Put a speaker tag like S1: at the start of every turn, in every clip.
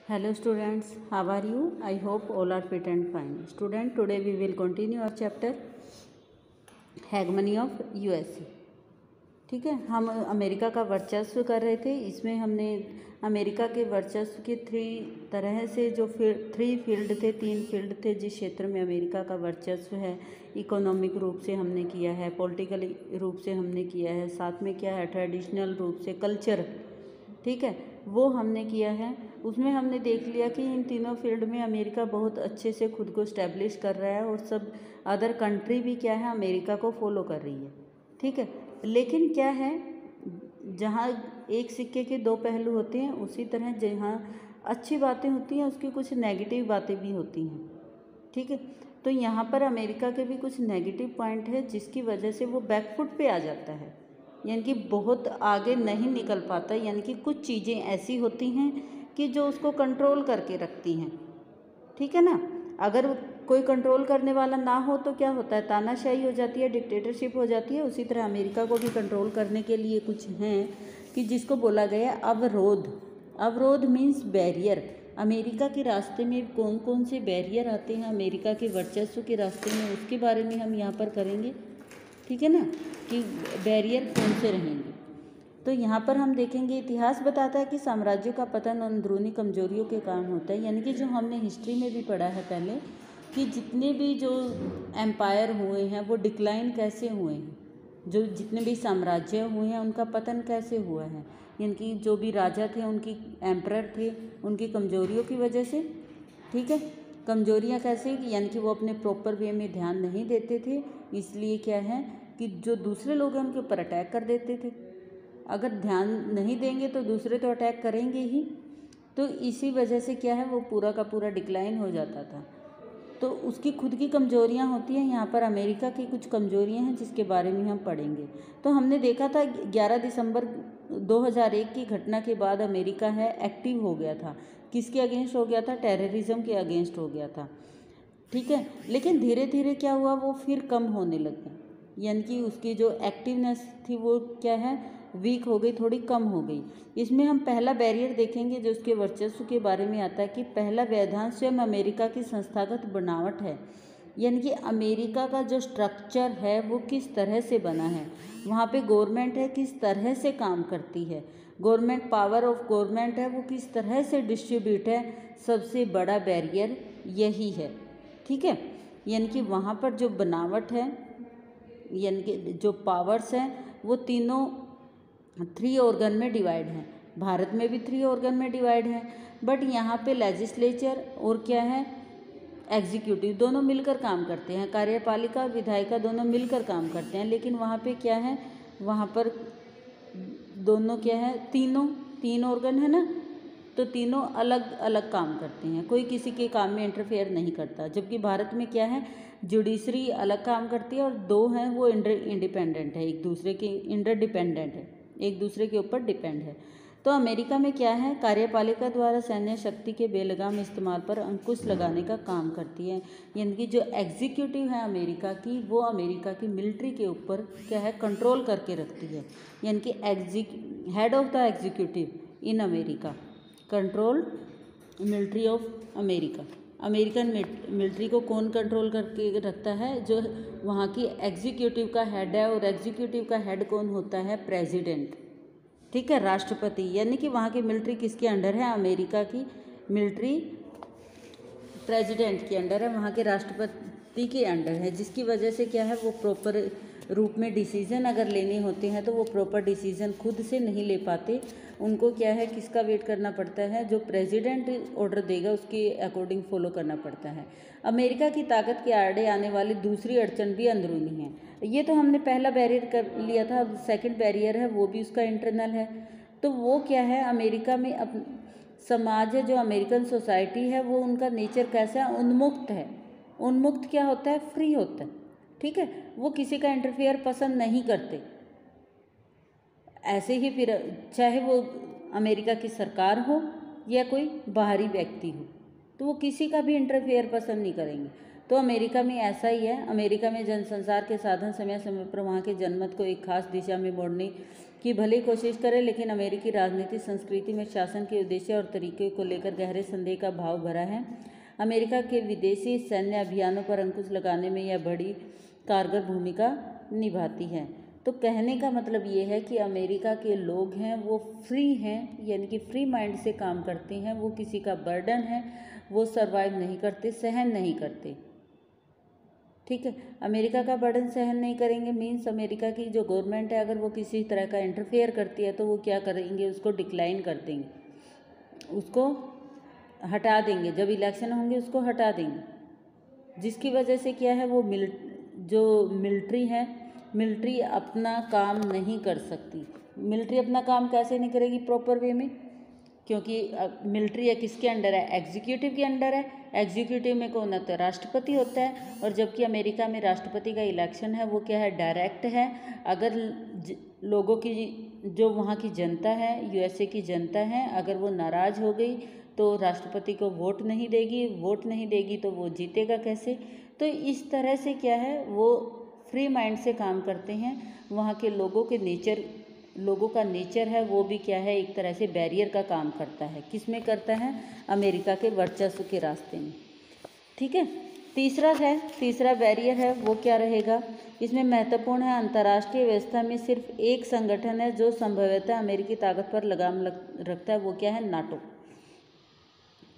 S1: Hello students, how are you? I hope all are fit and fine. Student, today we will continue our chapter hegemony of USA. ठीक है, हम America का वर्चस्व कर रहे थे. इसमें हमने अमेरिका के वर्चस्व के थ्री फील्ड थे, 3 फील्ड थे जिस क्षेत्र में अमेरिका का वर्चस्व है. इकोनॉमिक रूप से हमने किया है, पॉलिटिकल रूप से हमने किया है, साथ में क्या है ट्रेडिशनल रूप से कल्चर, ठीक है, वो हमने किया है. उसमें हमने देख लिया कि इन तीनों फील्ड में अमेरिका बहुत अच्छे से खुद को स्टैब्लिश कर रहा है और सब अदर कंट्री भी क्या है अमेरिका को फॉलो कर रही है. ठीक है, लेकिन क्या है, जहाँ एक सिक्के के 2 पहलू होते हैं उसी तरह जहाँ अच्छी बातें होती हैं उसकी कुछ नेगेटिव बातें भी होती हैं. ठीक है, तो यहाँ पर अमेरिका के भी कुछ नेगेटिव पॉइंट है जिसकी वजह से वो बैकफुट पे आ जाता है, यानी कि बहुत आगे नहीं निकल पाता. यानी कि कुछ चीज़ें ऐसी होती हैं कि जो उसको कंट्रोल करके रखती हैं. ठीक है ना, अगर कोई कंट्रोल करने वाला ना हो तो क्या होता है, तानाशाही हो जाती है, डिक्टेटरशिप हो जाती है. उसी तरह अमेरिका को भी कंट्रोल करने के लिए कुछ हैं कि जिसको बोला गया है अवरोध. अवरोध मीन्स बैरियर. अमेरिका के रास्ते में कौन कौन से बैरियर आते हैं अमेरिका के वर्चस्व के रास्ते में, उसके बारे में हम यहाँ पर करेंगे. ठीक है ना, कि बैरियर कौन से रहेंगे. तो यहाँ पर हम देखेंगे, इतिहास बताता है कि साम्राज्यों का पतन अंदरूनी कमजोरियों के कारण होता है. यानी कि जो हमने हिस्ट्री में भी पढ़ा है पहले कि जितने भी जो एम्पायर हुए हैं वो डिक्लाइन कैसे हुए हैं, जो जितने भी साम्राज्य हुए हैं उनका पतन कैसे हुआ है. यानी कि जो भी राजा थे, उनकी एम्परर थे, उनकी कमजोरियों की वजह से. ठीक है, कमजोरियाँ कैसे, यानी कि वो अपने प्रॉपर वे में ध्यान नहीं देते थे, इसलिए क्या है कि जो दूसरे लोग हैं उनके ऊपर अटैक कर देते थे. अगर ध्यान नहीं देंगे तो दूसरे तो अटैक करेंगे ही. तो इसी वजह से क्या है वो पूरा का पूरा डिक्लाइन हो जाता था. तो उसकी खुद की कमजोरियां होती हैं. यहाँ पर अमेरिका की कुछ कमजोरियां हैं जिसके बारे में हम पढ़ेंगे. तो हमने देखा था 11 दिसंबर 2001 की घटना के बाद अमेरिका है एक्टिव हो गया था. किसके अगेंस्ट हो गया था, टेररिज्म के अगेंस्ट हो गया था. ठीक है, लेकिन धीरे धीरे क्या हुआ, वो फिर कम होने लग गया. यानी कि उसकी जो एक्टिवनेस थी वो क्या है वीक हो गई, थोड़ी कम हो गई. इसमें हम पहला बैरियर देखेंगे जो उसके वर्चस्व के बारे में आता है कि पहला व्यवधान स्वयं अमेरिका की संस्थागत बनावट है. यानी कि अमेरिका का जो स्ट्रक्चर है वो किस तरह से बना है, वहाँ पे गवर्नमेंट है किस तरह से काम करती है, गवर्नमेंट पावर ऑफ गवर्नमेंट है वो किस तरह से डिस्ट्रीब्यूट है. सबसे बड़ा बैरियर यही है. ठीक है, यानी कि वहाँ पर जो बनावट है, यानी कि जो पावर्स हैं वो तीनों 3 ऑर्गन में डिवाइड हैं. भारत में भी 3 ऑर्गन में डिवाइड हैं, बट यहाँ पे लेजिस्लेचर और क्या है एग्जीक्यूटिव दोनों मिलकर काम करते हैं. कार्यपालिका और विधायिका दोनों मिलकर काम करते हैं. लेकिन वहाँ पे क्या है, वहाँ पर दोनों क्या है, 3 ऑर्गन है ना, तो तीनों अलग अलग काम करते हैं, कोई किसी के काम में इंटरफेयर नहीं करता. जबकि भारत में क्या है, जुडिशरी अलग काम करती है और 2 हैं वो इंडिपेंडेंट है, एक दूसरे के इंटरडिपेंडेंट है, एक दूसरे के ऊपर डिपेंड है. तो अमेरिका में क्या है, कार्यपालिका द्वारा सैन्य शक्ति के बेलगाम इस्तेमाल पर अंकुश लगाने का काम करती है. यानी कि जो एग्जीक्यूटिव है अमेरिका की, वो अमेरिका की मिलिट्री के ऊपर क्या है कंट्रोल करके रखती है. यानी कि head of the executive in America control military of America. American military को कौन कंट्रोल करके रखता है, जो वहाँ की एग्जीक्यूटिव का हेड है. और एग्जीक्यूटिव का हेड कौन होता है, प्रेसिडेंट. ठीक है, राष्ट्रपति. यानी कि वहाँ की मिलिट्री किसके अंडर है, अमेरिका की मिलिट्री प्रेसिडेंट के अंडर है, वहाँ के राष्ट्रपति के अंडर है. जिसकी वजह से क्या है वो प्रॉपर रूप में डिसीजन अगर लेने होते हैं तो वो प्रॉपर डिसीजन खुद से नहीं ले पाते. उनको क्या है किसका वेट करना पड़ता है, जो प्रेसिडेंट ऑर्डर देगा उसके अकॉर्डिंग फॉलो करना पड़ता है. अमेरिका की ताकत के आड़े आने वाली दूसरी अड़चन भी अंदरूनी है. ये तो हमने पहला बैरियर कर लिया था. अब सेकंड बैरियर है वो भी उसका इंटरनल है. तो वो क्या है, अमेरिका में समाज है, जो अमेरिकन सोसाइटी है वो उनका नेचर कैसा है, उन्मुक्त है. उन्मुक्त क्या होता है, फ्री होता है. ठीक है, वो किसी का इंटरफेयर पसंद नहीं करते. ऐसे ही फिर चाहे वो अमेरिका की सरकार हो या कोई बाहरी व्यक्ति हो, तो वो किसी का भी इंटरफेयर पसंद नहीं करेंगे. तो अमेरिका में ऐसा ही है। अमेरिका में जनसंचार के साधन समय समय पर वहाँ के जनमत को एक खास दिशा में मोड़ने की भले कोशिश करे, लेकिन अमेरिकी राजनीति संस्कृति में शासन के उद्देश्य और तरीके को लेकर गहरे संदेह का भाव भरा है। अमेरिका के विदेशी सैन्य अभियानों पर अंकुश लगाने में यह बड़ी कारगर भूमिका निभाती है। तो कहने का मतलब ये है कि अमेरिका के लोग हैं वो फ्री हैं, यानी कि फ्री माइंड से काम करते हैं। वो किसी का बर्डन है, वो सरवाइव नहीं करते, सहन नहीं करते। ठीक है, अमेरिका का बर्डन सहन नहीं करेंगे मीन्स अमेरिका की जो गवर्नमेंट है अगर वो किसी तरह का इंटरफेयर करती है तो वो क्या करेंगे, उसको डिक्लाइन कर देंगे, उसको हटा देंगे। जब इलेक्शन होंगे उसको हटा देंगे, जिसकी वजह से क्या है वो जो मिलिट्री है, मिलिट्री अपना काम नहीं कर सकती। मिलिट्री अपना काम कैसे नहीं करेगी प्रॉपर वे में, क्योंकि मिलिट्री है किसके अंडर है, एग्जीक्यूटिव के अंडर है। एग्जीक्यूटिव में कौन होता है, राष्ट्रपति होता है। और जबकि अमेरिका में राष्ट्रपति का इलेक्शन है वो क्या है, डायरेक्ट है। अगर लोगों की जो वहाँ की जनता है, यूएसए की जनता है, अगर वो नाराज़ हो गई तो राष्ट्रपति को वोट नहीं देगी तो वो जीतेगा कैसे। तो इस तरह से क्या है वो फ्री माइंड से काम करते हैं। वहाँ के लोगों का नेचर है वो भी क्या है, एक तरह से बैरियर का काम करता है। किस में करता है, अमेरिका के वर्चस्व के रास्ते में। ठीक है, तीसरा बैरियर है वो क्या रहेगा, इसमें महत्वपूर्ण है अंतर्राष्ट्रीय व्यवस्था में सिर्फ एक संगठन है जो संभवतः अमेरिकी ताकत पर लगाम रखता है, वो क्या है, नाटो।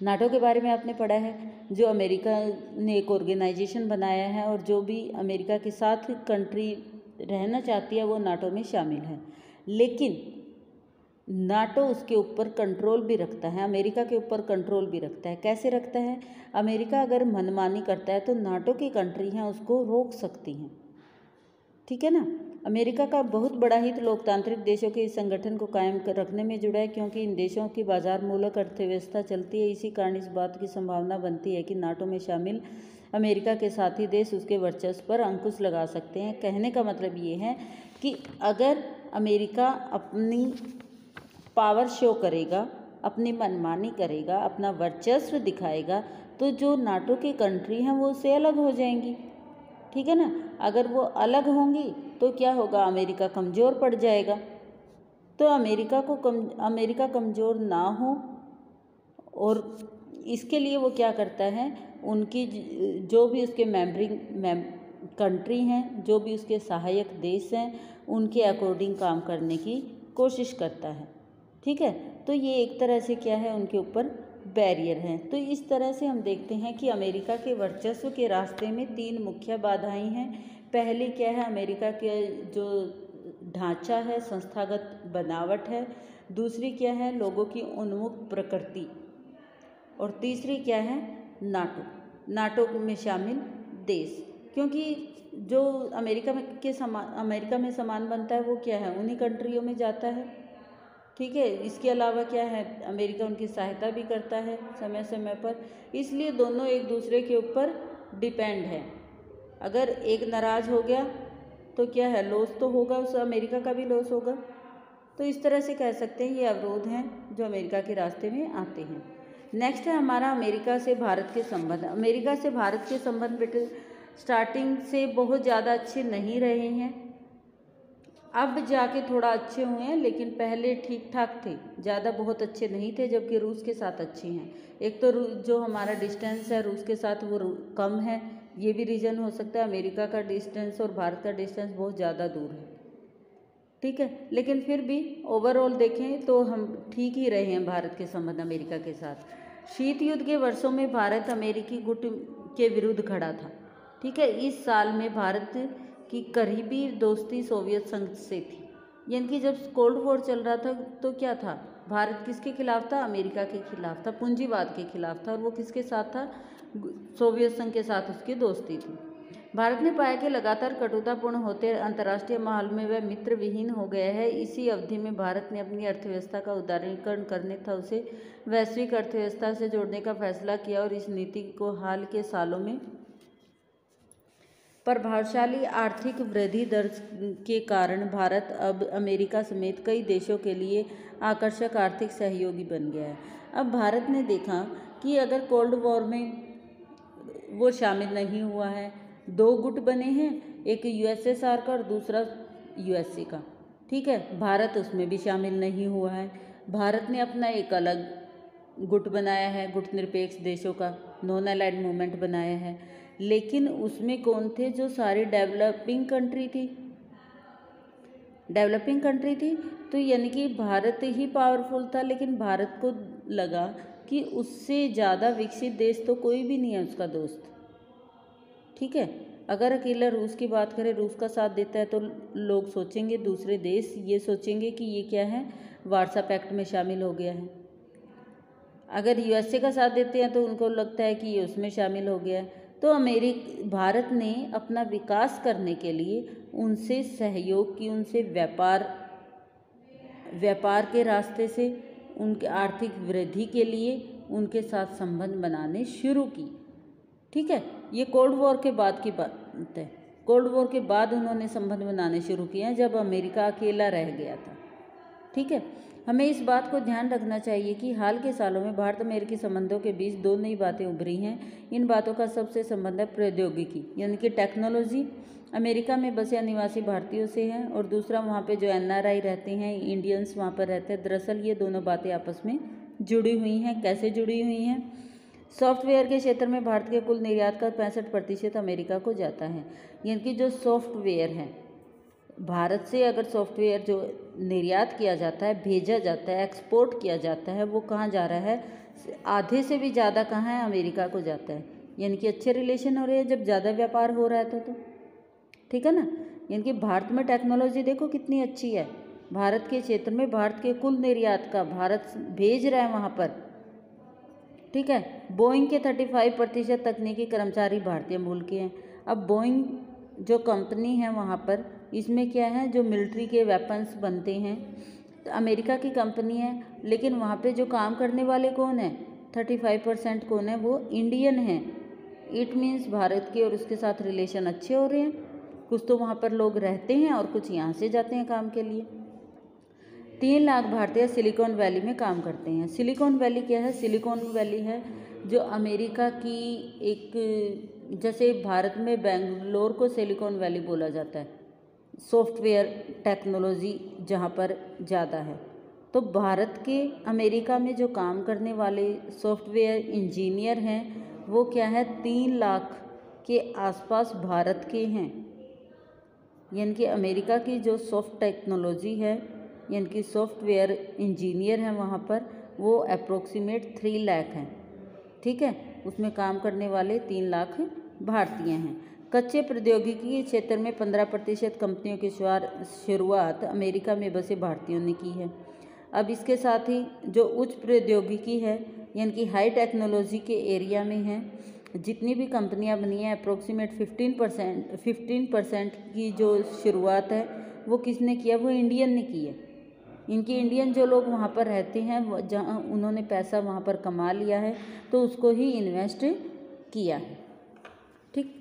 S1: नाटो के बारे में आपने पढ़ा है, जो अमेरिका ने एक ऑर्गेनाइजेशन बनाया है और जो भी अमेरिका के साथ कंट्री रहना चाहती है वो नाटो में शामिल है। लेकिन नाटो उसके ऊपर कंट्रोल भी रखता है, अमेरिका के ऊपर कंट्रोल भी रखता है। कैसे रखता है, अमेरिका अगर मनमानी करता है तो नाटो की कंट्री हैं उसको रोक सकती हैं। ठीक है ना। अमेरिका का बहुत बड़ा हित लोकतांत्रिक देशों के इस संगठन को कायम रखने में जुड़ा है, क्योंकि इन देशों की बाजार मूलक अर्थव्यवस्था चलती है। इसी कारण इस बात की संभावना बनती है कि नाटो में शामिल अमेरिका के साथी देश उसके वर्चस्व पर अंकुश लगा सकते हैं। कहने का मतलब ये है कि अगर अमेरिका अपनी पावर शो करेगा, अपनी मनमानी करेगा, अपना वर्चस्व दिखाएगा, तो जो नाटो की कंट्री हैं वो उससे अलग हो जाएंगी। ठीक है ना। अगर वो अलग होंगी तो क्या होगा, अमेरिका कमज़ोर पड़ जाएगा। तो अमेरिका कमज़ोर ना हो, और इसके लिए वो क्या करता है, उनकी जो भी उसके कंट्री हैं, जो भी उसके सहायक देश हैं, उनके अकॉर्डिंग काम करने की कोशिश करता है। ठीक है, तो ये एक तरह से क्या है, उनके ऊपर बैरियर हैं। तो इस तरह से हम देखते हैं कि अमेरिका के वर्चस्व के रास्ते में 3 मुख्य बाधाएं हैं। पहली क्या है, अमेरिका के जो ढांचा है, संस्थागत बनावट है। दूसरी क्या है, लोगों की उन्मुख प्रकृति। और तीसरी क्या है, नाटो में शामिल देश। क्योंकि जो अमेरिका में सामान बनता है वो क्या है, उन्हीं कंट्रियों में जाता है। ठीक है, इसके अलावा क्या है, अमेरिका उनकी सहायता भी करता है समय समय पर। इसलिए दोनों एक दूसरे के ऊपर डिपेंड है। अगर एक नाराज़ हो गया तो क्या है, लॉस तो होगा, उस अमेरिका का भी लॉस होगा। तो इस तरह से कह सकते हैं ये अवरोध हैं जो अमेरिका के रास्ते में आते हैं। नेक्स्ट है हमारा अमेरिका से भारत के संबंध। अमेरिका से भारत के संबंध बेटे स्टार्टिंग से बहुत ज़्यादा अच्छे नहीं रहे हैं, अब जाके थोड़ा अच्छे हुए हैं, लेकिन पहले ठीक ठाक थे, ज़्यादा बहुत अच्छे नहीं थे। जबकि रूस के साथ अच्छे हैं। एक तो जो हमारा डिस्टेंस है रूस के साथ वो कम है, ये भी रीज़न हो सकता है। अमेरिका का डिस्टेंस और भारत का डिस्टेंस बहुत ज़्यादा दूर है। ठीक है, लेकिन फिर भी ओवरऑल देखें तो हम ठीक ही रहे हैं भारत के संबंध अमेरिका के साथ। शीत युद्ध के वर्षों में भारत अमेरिकी गुट के विरुद्ध खड़ा था। ठीक है, इस साल में भारत की करीबी दोस्ती सोवियत संघ से थी। यानी कि जब कोल्ड वॉर चल रहा था तो क्या था, भारत किसके खिलाफ था, अमेरिका के खिलाफ था, पूंजीवाद के खिलाफ था। और वो किसके साथ था, सोवियत संघ के साथ उसकी दोस्ती थी। भारत ने पाया कि लगातार कटुतापूर्ण होते अंतर्राष्ट्रीय माहौल में वह मित्र विहीन हो गया है। इसी अवधि में भारत ने अपनी अर्थव्यवस्था का उदारीकरण करने तथा उसे वैश्विक अर्थव्यवस्था से जोड़ने का फैसला किया, और इस नीति को हाल के सालों में प्रभावशाली आर्थिक वृद्धि दर के कारण भारत अब अमेरिका समेत कई देशों के लिए आकर्षक आर्थिक सहयोगी बन गया है। अब भारत ने देखा कि अगर कोल्ड वॉर में वो शामिल नहीं हुआ है। 2 गुट बने हैं, एक यूएसएसआर का और दूसरा यूएसए का, ठीक है। भारत उसमें भी शामिल नहीं हुआ है। भारत ने अपना एक अलग गुट बनाया है, गुट निरपेक्ष देशों का नॉन अलाइड मूवमेंट बनाया है। लेकिन उसमें कौन थे? जो सारी डेवलपिंग कंट्री थी, तो यानी कि भारत ही पावरफुल था। लेकिन भारत को लगा कि उससे ज़्यादा विकसित देश तो कोई भी नहीं है उसका दोस्त, ठीक है। अगर अकेला रूस की बात करें, रूस का साथ देता है तो लोग सोचेंगे, दूसरे देश ये सोचेंगे कि ये क्या है, वार्सा पैक्ट में शामिल हो गया है। अगर यूएसए का साथ देते हैं तो उनको लगता है कि ये उसमें शामिल हो गया है। तो भारत ने अपना विकास करने के लिए उनसे सहयोग की, उनसे व्यापार के रास्ते से, उनके आर्थिक वृद्धि के लिए उनके साथ संबंध बनाने शुरू की, ठीक है। ये कोल्ड वॉर के बाद की बात है। कोल्ड वॉर के बाद उन्होंने संबंध बनाने शुरू किए हैं, जब अमेरिका अकेला रह गया था, ठीक है। हमें इस बात को ध्यान रखना चाहिए कि हाल के सालों में भारत अमेरिकी संबंधों के बीच 2 नई बातें उभरी हैं। इन बातों का सबसे संबंध है प्रौद्योगिकी, यानी कि टेक्नोलॉजी। अमेरिका में बसे अनिवासी भारतीयों से है, और दूसरा वहाँ पे जो एनआरआई रहते हैं, इंडियंस वहाँ पर रहते हैं। दरअसल ये दोनों बातें आपस में जुड़ी हुई हैं। कैसे जुड़ी हुई हैं? सॉफ्टवेयर के क्षेत्र में भारत के कुल निर्यात का 65% अमेरिका को जाता है। यानी कि जो सॉफ्टवेयर है, भारत से अगर सॉफ्टवेयर जो निर्यात किया जाता है, भेजा जाता है, एक्सपोर्ट किया जाता है, वो कहाँ जा रहा है? आधे से भी ज़्यादा कहाँ है? अमेरिका को जाता है। यानी कि अच्छे रिलेशन हो रहे हैं जब ज़्यादा व्यापार हो रहा है तो ठीक है ना। यानी कि भारत में टेक्नोलॉजी देखो कितनी अच्छी है। भारत के क्षेत्र में भारत के कुल निर्यात का भारत भेज रहा है वहाँ पर, ठीक है। बोइंग के 35% तकनीकी कर्मचारी भारतीय मूल के हैं। अब बोइंग जो कंपनी है वहाँ पर, इसमें क्या है, जो मिलिट्री के वेपन्स बनते हैं, तो अमेरिका की कंपनी है। लेकिन वहाँ पे जो काम करने वाले कौन है? 35% कौन है? वो इंडियन हैं। इट मीन्स भारत के और उसके साथ रिलेशन अच्छे हो रहे हैं। कुछ तो वहाँ पर लोग रहते हैं और कुछ यहाँ से जाते हैं काम के लिए। 3 लाख भारतीय सिलिकॉन वैली में काम करते हैं। सिलिकॉन वैली क्या है? सिलिकॉन वैली है जो अमेरिका की एक, जैसे भारत में बेंगलोर को सिलिकॉन वैली बोला जाता है, सॉफ्टवेयर टेक्नोलॉजी जहाँ पर ज़्यादा है। तो भारत के अमेरिका में जो काम करने वाले सॉफ्टवेयर इंजीनियर हैं, वो क्या है, 3 लाख के आसपास भारत के हैं। यानी कि अमेरिका की जो सॉफ्ट टेक्नोलॉजी है, यानी कि सॉफ्टवेयर इंजीनियर हैं वहाँ पर, वो अप्रोक्सीमेट 3 लाख हैं, ठीक है। उसमें काम करने वाले 3 लाख भारतीय हैं। कच्चे प्रौद्योगिकी के क्षेत्र में 15% कंपनियों की शुरुआत अमेरिका में बसे भारतीयों ने की है। अब इसके साथ ही जो उच्च प्रौद्योगिकी है, यानी कि हाई टेक्नोलॉजी के एरिया में है, जितनी भी कंपनियां बनी हैं, अप्रोक्सीमेट 15% की जो शुरुआत है वो किसने किया? वो इंडियन ने की है। इनकी इंडियन जो लोग वहाँ पर रहते हैं, जहाँ उन्होंने पैसा वहाँ पर कमा लिया है, तो उसको ही इन्वेस्ट किया है, ठीक।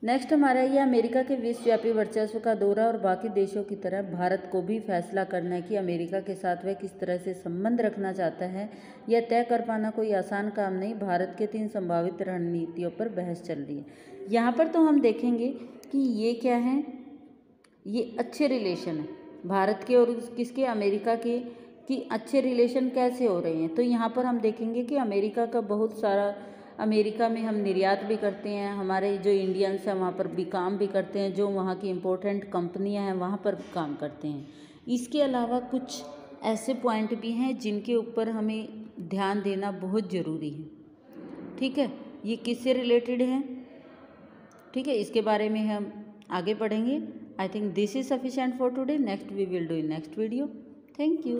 S1: नेक्स्ट हमारा ये अमेरिका के विश्वव्यापी वर्चस्व का दौरा, और बाकी देशों की तरह भारत को भी फैसला करना है कि अमेरिका के साथ वह किस तरह से संबंध रखना चाहता है। यह तय कर पाना कोई आसान काम नहीं। भारत के 3 संभावित रणनीतियों पर बहस चल रही है। यहाँ पर तो हम देखेंगे कि ये क्या है, ये अच्छे रिलेशन है भारत के और किसके, अमेरिका के, कि अच्छे रिलेशन कैसे हो रहे हैं। तो यहाँ पर हम देखेंगे कि अमेरिका का बहुत सारा, अमेरिका में हम निर्यात भी करते हैं, हमारे जो इंडियंस हैं वहाँ पर भी काम भी करते हैं, जो वहाँ की इम्पोर्टेंट कंपनियाँ हैं वहाँ पर भी काम करते हैं। इसके अलावा कुछ ऐसे पॉइंट भी हैं जिनके ऊपर हमें ध्यान देना बहुत ज़रूरी है, ठीक है। ये किससे रिलेटेड हैं, ठीक है, इसके बारे में हम आगे पढ़ेंगे। I think this is sufficient for today. Next we will do in next video. Thank you.